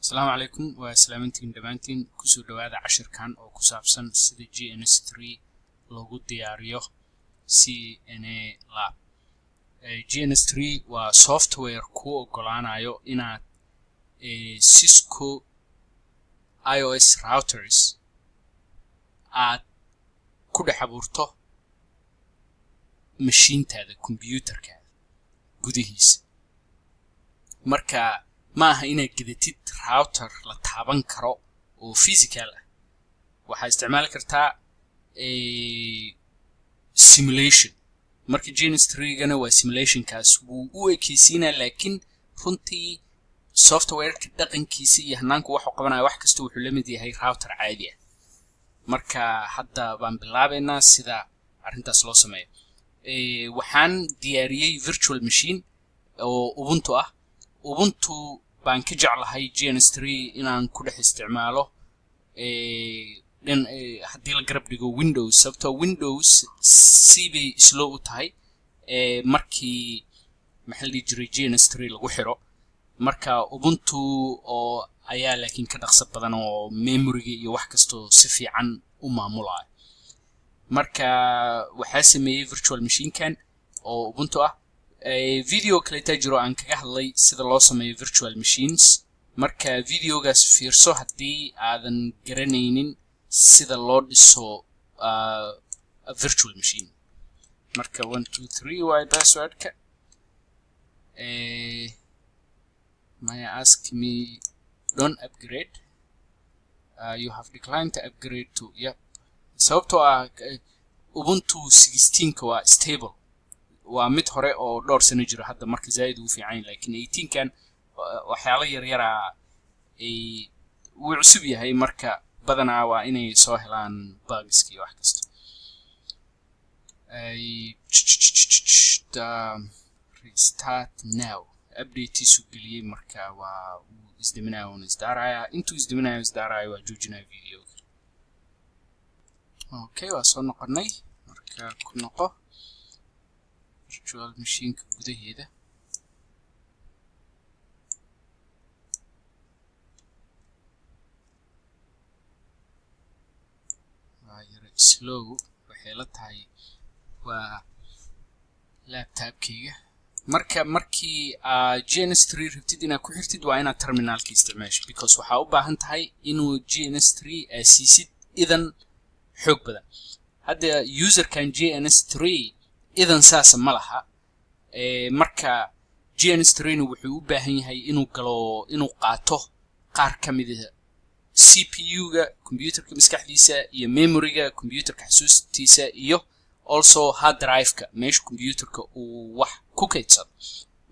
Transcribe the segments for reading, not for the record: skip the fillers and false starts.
السلام عليكم وسلامتين دمانتين كسو دوادا عشر كان أو كسابسن سيدي GNS3 لوغو دياريو CNA Lab GNS3 و software كو قولان ايو إنا Cisco iOS routers كودا حبورتو ماشين تادا كمبيوتر كادا قدهيس مركا maaha inaad gadatid router la taaban karo oo physical ah waxa isticmaali kartaa simulation marka GNS3gana waa simulation kaas wuu u ekeysiinaa laakiin runtii software-ka dhaqankiisa iyo hanaanku waxa uu qabanayo wax kasta wuxuu la mid yahay router caadi ah marka hadda baan bilaabaynaa sida arintaas loo sameeyo waxaan diyaariyay virtual machine oo ubuntu baan ka jeclahay GNS3 inaan ku dhex isticmaalo haddii la garab dhigo Windows sababtoo Windows sibay slow u tahay markii maxaa la jiray GNS3 lagu xiro marka ubuntu oo ayaa laakiin ka dhaqso badan oo memory iyo wax kasto si fiican u maamulaya marka waxa sameeyay virtual machine kan oo ubuntu ah video kale tajiro aan kaga hadlay sida loo sameeyo virtual machines marka videogaas fiirso hadii aadan garanaynin sida loo dhiso virtual machine marka 1 2 3 waa passwordka may ask me don't upgrade you have declined to upgrade to yep sababtoo ubuntu 16 waa stable waa mid hore oo dhowr sano jiro hadda marka zaid uu fiican laakiin 18 kan waxyaalo yar yar ay uu cusub yahay marka badanaa waa inay soo helaan bugski wax kasta restart now update isu galiyay marka waa isdiminayo intuu isdiminayo waa joojinaa video okay waa soo noqonay marka ku noqo virtual machine gudaheeda waa slow waxay la tahay waa laptopkayga markii GNS3 rabtid inaad ku xirtid waa inaad terminalka isticmaasho because waxa u baahan tahay inuu GNS3 asiisid idan xoog badan hadda user kan GNS3 idan saas ma laha marka GNS3 wuxuu u baahan yahay inuu qaato qaar kamid ah CPU-ga computerka maskaxdiisa iyo memory-ga computerka xasuustiisa iyo also hard drive-ka meesha computerka uu wax ku kaydsado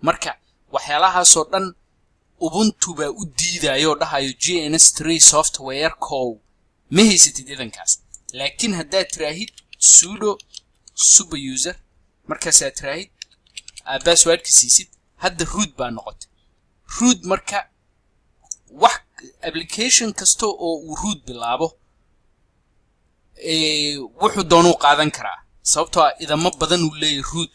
marka waxyaalahaas oo dhan ubuntu baa u diidayo dhahayo GNS3 software ko ma haysatid idankaas laakiin haddaad tiraahid sudo super user markaas aad tiraahid passwordka siisid hadda root baa noqotay root marka wax application kasto oo uu root bilaabo wuxuu doonuu qaadan karaa sababtoo idama badan uu leeyahay root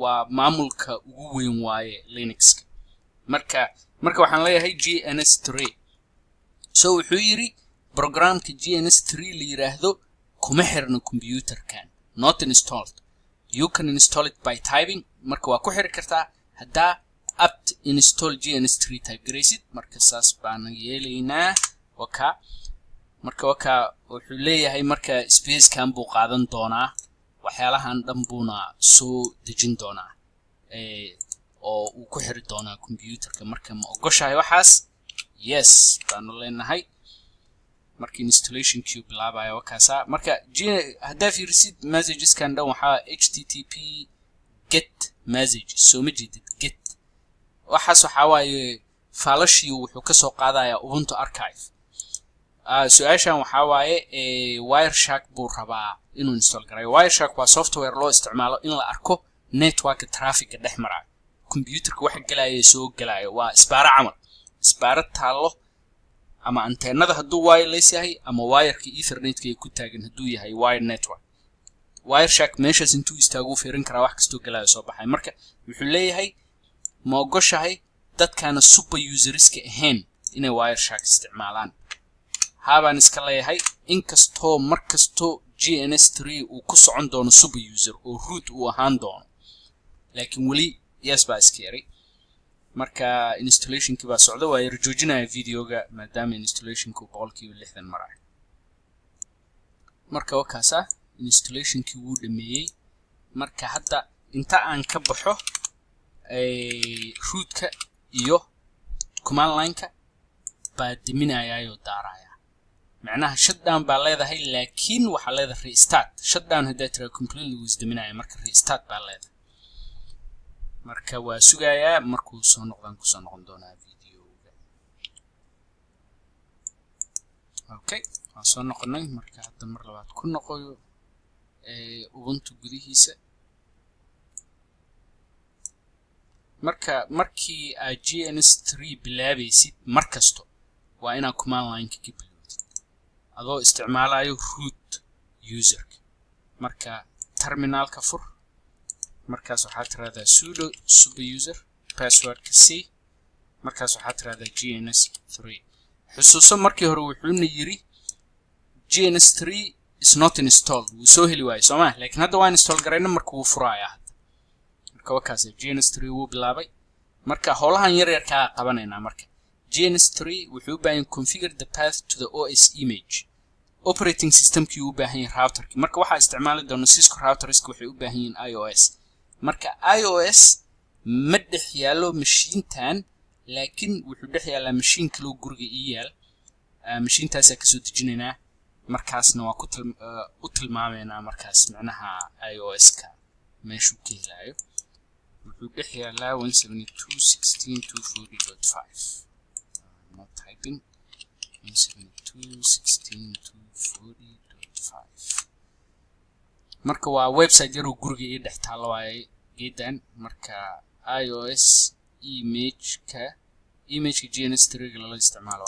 waa maamulka ugu weyn waaye Linux marka waxaan leeyahay GNS3 so wuxuu yiri programka GNS3 la yiraahdo kuma xirna computerkan not installed you can install it by typing marka waa ku xiri kartaa hadaa apt install GNS3 type garaysid marka saas baan yeelaynaa marka wuxuu leeyahay marka space kan buu qaadan doonaa waxyaalahan dhan buuna soo dejin doonaa oo uu ku xiri doonaa computerka marka ma ogoshahay waxaas yes baan leenahay marka installation queue bilaabayo wakaasa marka hadaa fiirsid messages kan dhan waxa http get message so ma jeedid get waxaas waxa waaye failashii wuxuu ka soo qaadayaa ubuntu archive su'aashan waxa waaye Wireshark buu rabaa inuu install gareeyo Wireshark waa software loo isticmaalo in la arko network traffic dhex marayo computerka waxa galaya soo galaya waa isbaara taalo ama antennada haduu wireless yahay ama wireka ethernet-ka ku taagan haduu yahay wire network Wireshark meeshaas intuu istaagu fiirin kara wax kasto galaya soo baxay marka wuxuu leeyahay ma ogoshahay dadkana super users-ka ahayn inay Wireshark isticmaalaan haabaan iska leeyahay inkastoo markasto GNS3 uu ku socon doono super user oo root uu ahaan doono laakiin wali yes baa iska yaray marka installationkii baa socda waa yar joojinaya videoga maadaama installationku 60% marayo marka wakaasa installationkii wuu dhameeyay marka hadda inta aan ka baxo rootka iyo command line-ka baa diminayo daaraya macnaha shutdown baa leedahay laakiin waxa leedahay restart shutdown hadaa tira completely was diminayo marka restart baa leedahay marka waa sugayaa markuu soo noqon doonaa videoga okay waan soo noqonay marka hadda mar labaad ku noqoyo ubuntu gudihiisa markii aad GNS3 bilaabaysid markasto waa inaa command line-ka ka bilowdid adoo isticmaalayo root user marka terminalka fur markaas waxaad tiraahdaa sudo super user passwordka c markaas waxaad tiraahdaa GNS3 xusuuso markii hore wuxuuna yiri GNS3 is not installed wuu soo heli waayo Soomaa laakiin hadda waan install gareyna markuu uu furaaya marka wakaas GNS3 wuu bilaabay marka howlahan yar ka qabanayna marka GNS3 wuxuu u baahan configure the path to the OS image operating system kii u baahan router marka waxa isticmaali doona Cisco routers waxay u baahan yihiin iOS marka iOS ma dhex yaalo mashiintan laakiin wuxuu dhex yaalaa mashiin kale oo guriga yaal mashiintaas ka soo dejinayna markaasna waa ku tilmaameena markaas macnaha iOS-ka meeshu ka helayo wuxuu dhex yaalaa 172.16.240.5 not typing 172.16.240.5 marka waa website yar oo guriga ii dhex taalo waay geedan marka iOS image-ka GNS3 la isticmaalo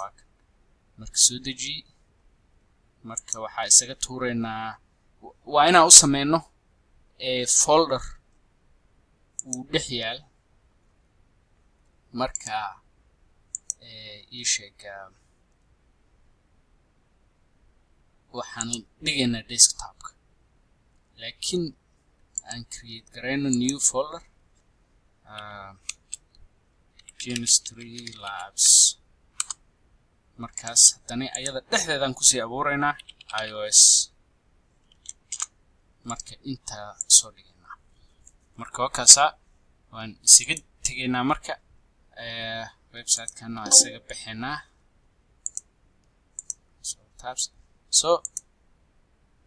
marka soo deji marka waxa isaga tuureynaa waa inaan u sameeyno folder uu dhex yaal marka ii sheeg waxaan dhigaynaa desktop-ka laakiin aan create gareyno new folder GNS3 labs markaas hadana ayada dhexdeedan ku sii abuureynaa iOS marka inta soo dhigaynaa marka wakaasa waan isiga tageynaa marka website-kan waa isaga bixinaa so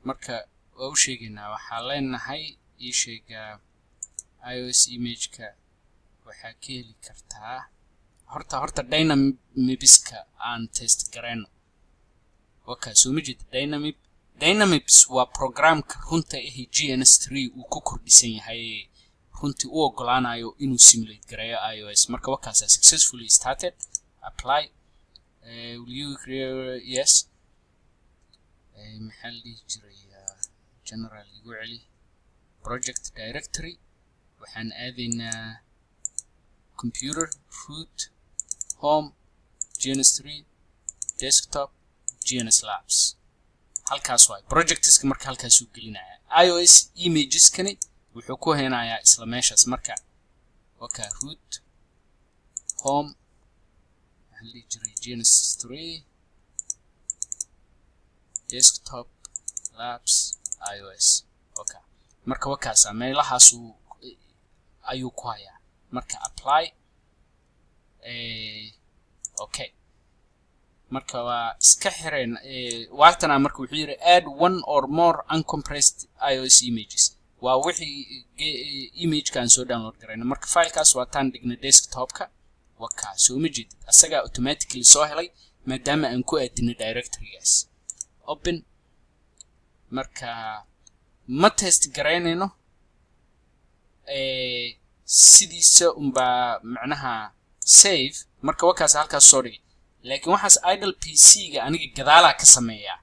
marka waa u sheegaynaa waxaa leenahay ii sheega iOS image-ka waxaa ka heli kartaa horta Dynamics-ka aan test gareyno waka soo majid Dynamics waa programka runta GNS3 uu ku kordhisan yahay runtii uu ogolaanayo inuu simulate gareeyo iOS marka wakaas successfully started apply will you create yes maxal jiray general igu celi project directory waxaan aadaynaa computer root home GNS3 desktop GNS labs halkaas waay projectska marka halkaas uu gelinaya iOS images-kani wuxuu ku heenayaa isla meeshaas marka waka root home hali jiray GNS3 desktop labs iOS okay marka wakaas meelahaas ayuu ku hayaa marka apply okay marka waa iska xireen waatana marka wuxuu yiri add one or more uncompressed iOS images waa wixii image-kan soo download gareyna marka file-kaas waa taan dhigna desktop-ka waka soo majid asaga automatically soo helay maadaama aan ku aadino directory-gaas open marka ma test gareynayno sidiisa macnaha save marka wakaas halkaas soo dhigay laakiin waxaas idle PC-ga aniga gadaala ka sameeyaa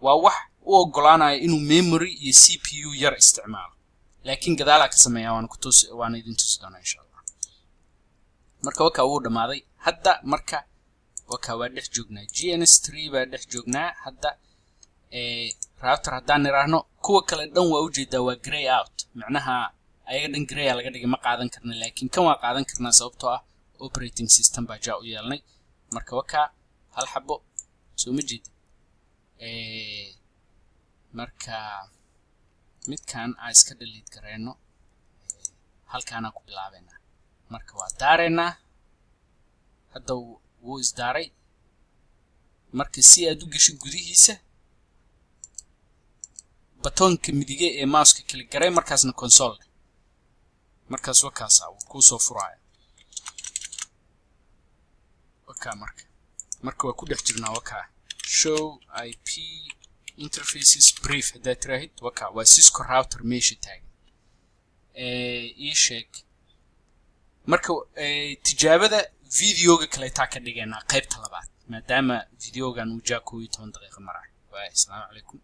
waa wax u ogolaanayo inuu memory iyo CPU yar isticmaalo laakiin gadaala ka sameeyaa waan idin tusi doonaa insha Allah marka waka uu dhamaaday hadda marka waka waa dhex joognaa GNS3 baa dhex joognaa hadda router haddaan niraahno kuwa kale dhan waa ujeedaa waa gray out macnaha ayaga dhan gray laga dhigay ma qaadan karna laakiin kan waa qaadan karnaa sababtoo ah operating system baa jaa u yeelnay marka waka hal xabo soo ma jeedin marka midkan aan iska delete gareeno halkaana ku bilaabeena marka waa daareena hadda wuu isdaaray marka si aad u gasho gudihiisa batoonka midige ee mouse-ka click garay markaasna console markaas wakaas uu ku soo furaayo waka marka waa ku dhex jirnaa waka show IP interfaces brief hada tirahid waka waa Cisco router meesha taagan ii sheeg marka tijaabada videoga kale taa ka dhiganaa qaybta labaad maadaama videogan uu jaa 12 daqiiqo maraa waa assalaamu calaykum